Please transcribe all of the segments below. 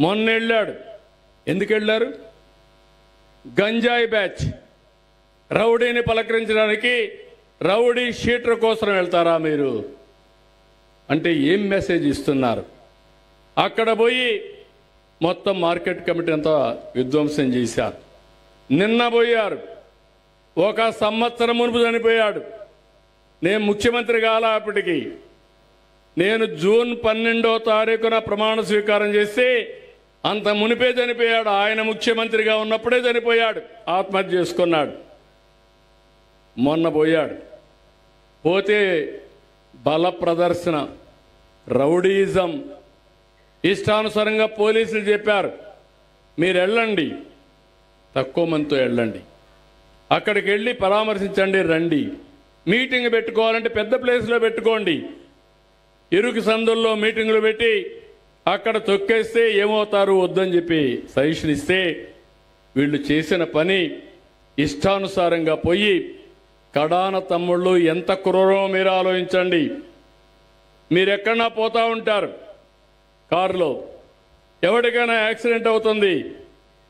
మొన్న వెళ్ళాడు. ఎందుకు వెళ్ళారు? గంజాయి బ్యాచ్ రౌడీని పలకరించడానికి రౌడీ షీటర్ కోసం వెళ్తారా మీరు? అంటే ఏం మెసేజ్ ఇస్తున్నారు? అక్కడ పోయి మొత్తం మార్కెట్ కమిటీ అంతా విధ్వంసం చేశారు. నిన్న పోయారు, ఒక సంవత్సరం మునుపు చనిపోయాడు. నేను ముఖ్యమంత్రి కాలా అప్పటికి. నేను జూన్ 12వ తారీఖున ప్రమాణ స్వీకారం చేసి అంత మునిపే చనిపోయాడు. ఆయన ముఖ్యమంత్రిగా ఉన్నప్పుడే చనిపోయాడు, ఆత్మహత్య చేసుకున్నాడు. మొన్న పోయాడు. పోతే బల ప్రదర్శన, రౌడీజం, ఇష్టానుసారంగా పోలీసులు చెప్పారు మీరు వెళ్ళండి, తక్కువ మందితో వెళ్ళండి, అక్కడికి వెళ్ళి పరామర్శించండి, రండి. మీటింగ్ పెట్టుకోవాలంటే పెద్ద ప్లేస్లో పెట్టుకోండి. ఇరుకు సందుల్లో మీటింగులు పెట్టి అక్కడ తొక్కేస్తే ఏమవుతారు వద్దని చెప్పి సజెషన్ ఇస్తే వీళ్ళు చేసిన పని ఇష్టానుసారంగా పోయి కడాన తమ్ముళ్ళు ఎంత క్రూరమో మీరు ఆలోచించండి. మీరు ఎక్కడన్నా పోతా ఉంటారు కారులో, ఎవరికైనా యాక్సిడెంట్ అవుతుంది,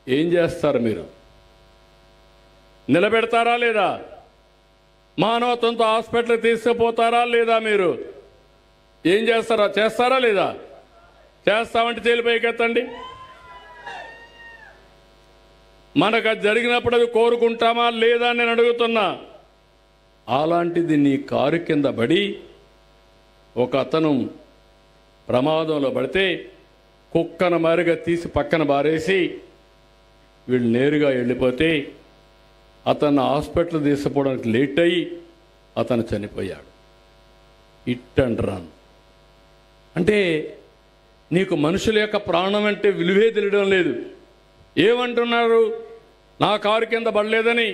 ఏం చేస్తారు మీరు? నిలబెడతారా లేదా? మానవత్వంతో హాస్పిటల్కి తీసుకుపోతారా లేదా? మీరు ఏం చేస్తారా? చేస్తారా లేదా? చేస్తామంటే జైలుపైకి ఎత్తండి. మనకు అది జరిగినప్పుడు అది కోరుకుంటామా లేదా అని నేను అడుగుతున్నా. అలాంటిది నీ కారు కింద పడి ఒక అతను ప్రమాదంలో పడితే కుక్కను మారిగా తీసి పక్కన బారేసి వీళ్ళు నేరుగా వెళ్ళిపోతే అతను హాస్పిటల్ తీసుకుపోవడానికి లేట్ అయ్యి అతను చనిపోయాడు. Hit and run. అంటే నీకు మనుషుల యొక్క ప్రాణం అంటే విలువే తెలియడం లేదు. ఏమంటున్నారు? నా కారు కింద పడలేదని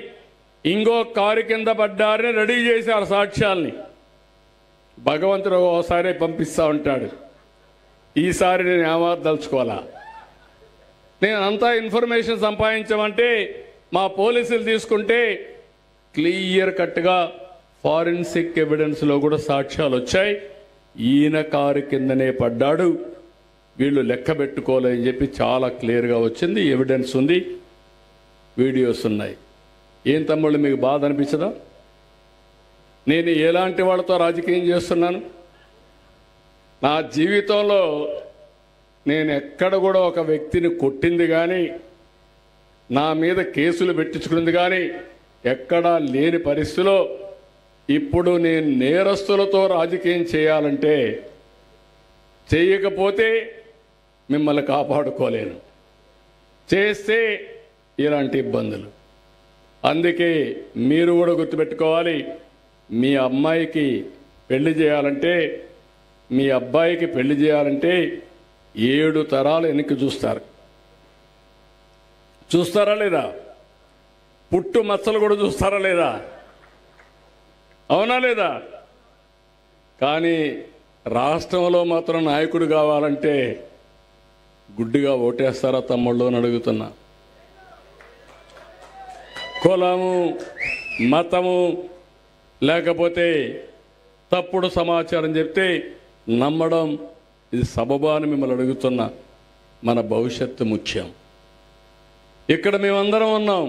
ఇంకో కారు కింద పడ్డారని రెడీ చేశారు సాక్ష్యాల్ని. భగవంతుడు ఓసారి పంపిస్తూ ఉంటాడు. ఈసారి నేను ఏమాదలుచుకోవాలా? నేను అంతా ఇన్ఫర్మేషన్ సంపాదించమంటే మా పోలీసులు తీసుకుంటే క్లియర్ కట్గా ఫారెన్సిక్ ఎవిడెన్స్లో కూడా సాక్ష్యాలు వచ్చాయి. ఈయన కారు కిందనే పడ్డాడు, వీళ్ళు లెక్క పెట్టుకోలేని చెప్పి చాలా క్లియర్గా వచ్చింది. ఎవిడెన్స్ ఉంది, వీడియోస్ ఉన్నాయి. ఏం తమ్ముళ్ళు మీకు బాధ అనిపించదా? నేను ఎలాంటి వాళ్ళతో రాజకీయం చేస్తున్నాను? నా జీవితంలో నేను ఎక్కడ కూడా ఒక వ్యక్తిని కొట్టింది కానీ, నా మీద కేసులు పెట్టించుకున్నది కానీ ఎక్కడా లేని పరిస్థితిలో ఇప్పుడు నేను నేరస్తులతో రాజకీయం చేయాలంటే చేయకపోతే మిమ్మల్ని కాపాడుకోలేను, చేస్తే ఇలాంటి ఇబ్బందులు. అందుకే మీరు కూడా గుర్తుపెట్టుకోవాలి, మీ అమ్మాయికి పెళ్లి చేయాలంటే, మీ అబ్బాయికి పెళ్లి చేయాలంటే 7 తరాలు వెనక్కి చూస్తారు. చూస్తారా లేదా? పుట్టు మచ్చలు కూడా చూస్తారా లేదా? అవునా లేదా? కానీ రాష్ట్రంలో మాత్రం నాయకుడు కావాలంటే గుడ్డిగా ఓటేస్తారా తమ్ముళ్ళు అని అడుగుతున్నా. కులము, మతము లేకపోతే తప్పుడు సమాచారం చెప్తే నమ్మడం ఇది సబబా అని మిమ్మల్ని అడుగుతున్నా. మన భవిష్యత్తు ముఖ్యం. ఇక్కడ మేమందరం ఉన్నాం,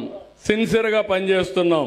సిన్సియర్గా పనిచేస్తున్నాం.